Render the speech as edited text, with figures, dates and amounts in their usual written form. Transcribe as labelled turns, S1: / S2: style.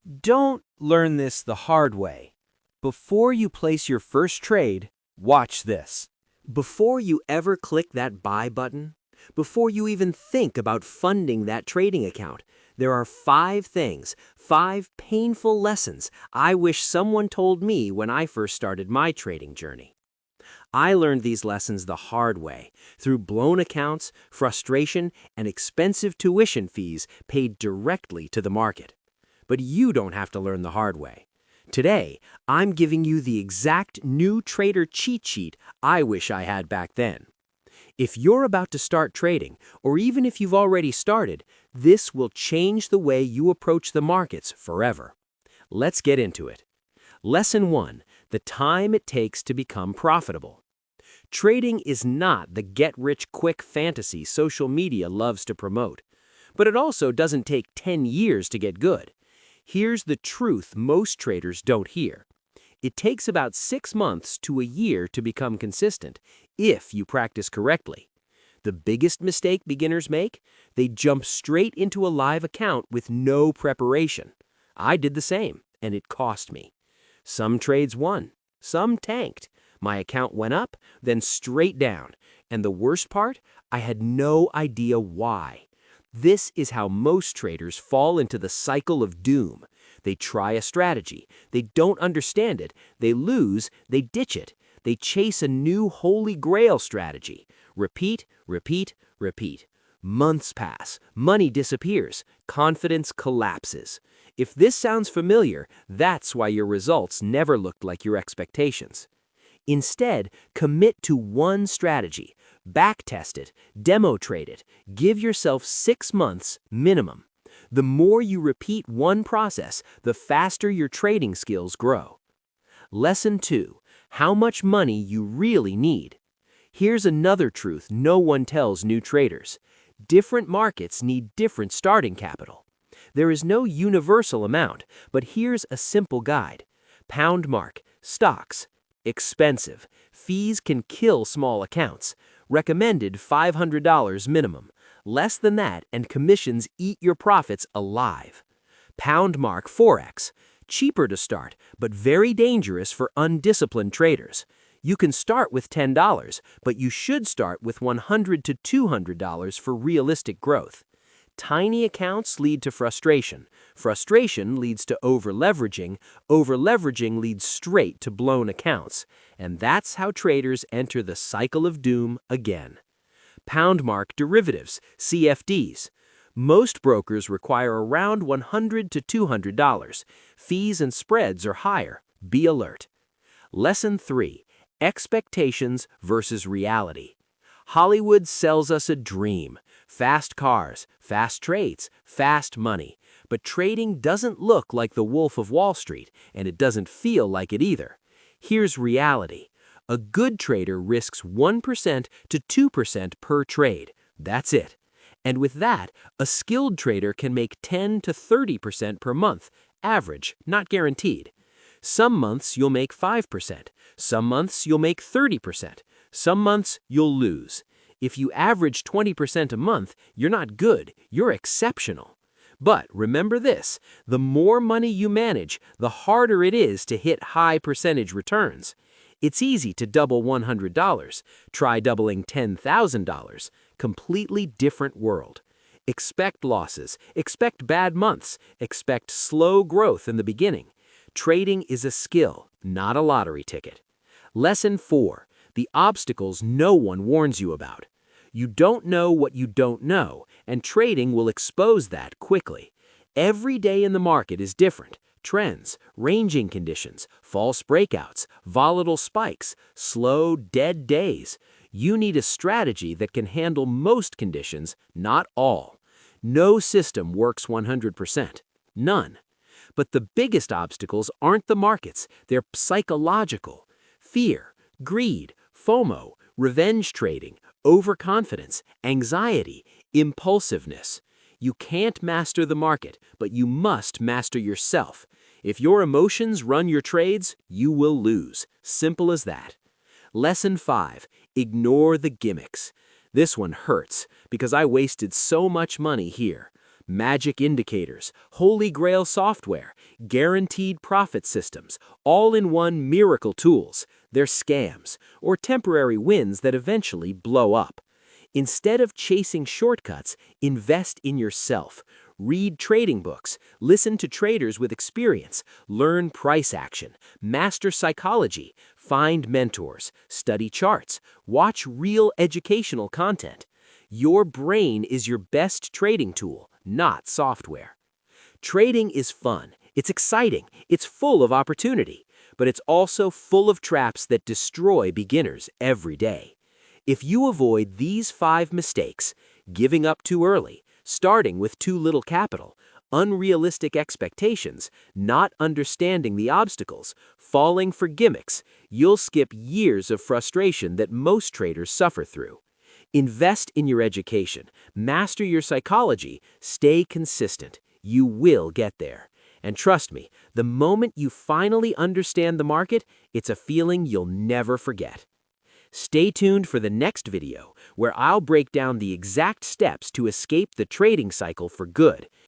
S1: Don't learn this the hard way. Before you place your first trade, watch this. Before you ever click that buy button, before you even think about funding that trading account, there are 5 things, 5 painful lessons I wish someone told me when I first started my trading journey. I learned these lessons the hard way, through blown accounts, frustration, and expensive tuition fees paid directly to the market. But you don't have to learn the hard way. Today, I'm giving you the exact new trader cheat sheet I wish I had back then. If you're about to start trading, or even if you've already started, this will change the way you approach the markets forever. Let's get into it. Lesson 1: the time it takes to become profitable. Trading is not the get-rich-quick fantasy social media loves to promote. But it also doesn't take 10 years to get good. Here's the truth most traders don't hear. It takes about 6 months to a year to become consistent, if you practice correctly. The biggest mistake beginners make? They jump straight into a live account with no preparation. I did the same, and it cost me. Some trades won, some tanked. My account went up, then straight down. And the worst part? I had no idea why. This is how most traders fall into the cycle of doom. They try a strategy, they don't understand it, they lose, they ditch it. They chase a new holy grail strategy. Repeat, repeat, repeat. Months pass, money disappears, confidence collapses. If this sounds familiar, that's why your results never looked like your expectations. Instead, commit to one strategy. Backtest it, demo trade it, give yourself 6 months minimum. The more you repeat one process, the faster your trading skills grow. Lesson 2: how much money you really need. Here's another truth no one tells new traders. Different markets need different starting capital. There is no universal amount, but here's a simple guide. Pound mark, stocks. Expensive. Fees can kill small accounts. Recommended $500 minimum. Less than that and commissions eat your profits alive. Pound mark Forex. Cheaper to start, but very dangerous for undisciplined traders. You can start with $10, but you should start with $100 to $200 for realistic growth. Tiny accounts lead to frustration. Frustration leads to over-leveraging. Over-leveraging leads straight to blown accounts. And that's how traders enter the cycle of doom again. Pound mark derivatives, CFDs. Most brokers require around $100 to $200. Fees and spreads are higher. Be alert. Lesson 3: expectations versus reality. Hollywood sells us a dream. Fast cars, fast trades, fast money. But trading doesn't look like the Wolf of Wall Street, and it doesn't feel like it either. Here's reality. A good trader risks 1% to 2% per trade. That's it. And with that, a skilled trader can make 10 to 30% per month, average, not guaranteed. Some months you'll make 5%, some months you'll make 30%, some months you'll lose. If you average 20% a month, you're not good, you're exceptional. But remember this, the more money you manage, the harder it is to hit high percentage returns. It's easy to double $100. Try doubling $10,000. Completely different world. Expect losses, expect bad months, expect slow growth in the beginning. Trading is a skill, not a lottery ticket. Lesson 4: the obstacles no one warns you about. You don't know what you don't know, and trading will expose that quickly. Every day in the market is different. Trends, ranging conditions, false breakouts, volatile spikes, slow, dead days. You need a strategy that can handle most conditions, not all. No system works 100%. None. But the biggest obstacles aren't the markets, they're psychological. Fear, greed, FOMO, revenge trading, overconfidence, anxiety, impulsiveness. You can't master the market, but you must master yourself. If your emotions run your trades, you will lose. Simple as that. Lesson 5: ignore the gimmicks. This one hurts because I wasted so much money here. magic indicators, holy grail software, guaranteed profit systems, all-in-one miracle tools. They're scams, or temporary wins that eventually blow up. Instead of chasing shortcuts, invest in yourself. Read trading books, listen to traders with experience, learn price action, master psychology, find mentors, study charts, watch real educational content. Your brain is your best trading tool, not software. Trading is fun, it's exciting, it's full of opportunity, but it's also full of traps that destroy beginners every day. If you avoid these 5 mistakes, giving up too early, starting with too little capital, unrealistic expectations, not understanding the obstacles, falling for gimmicks, you'll skip years of frustration that most traders suffer through. Invest in your education, master your psychology, stay consistent. You will get there. And trust me, the moment you finally understand the market, it's a feeling you'll never forget. Stay tuned for the next video, where I'll break down the exact steps to escape the trading cycle for good.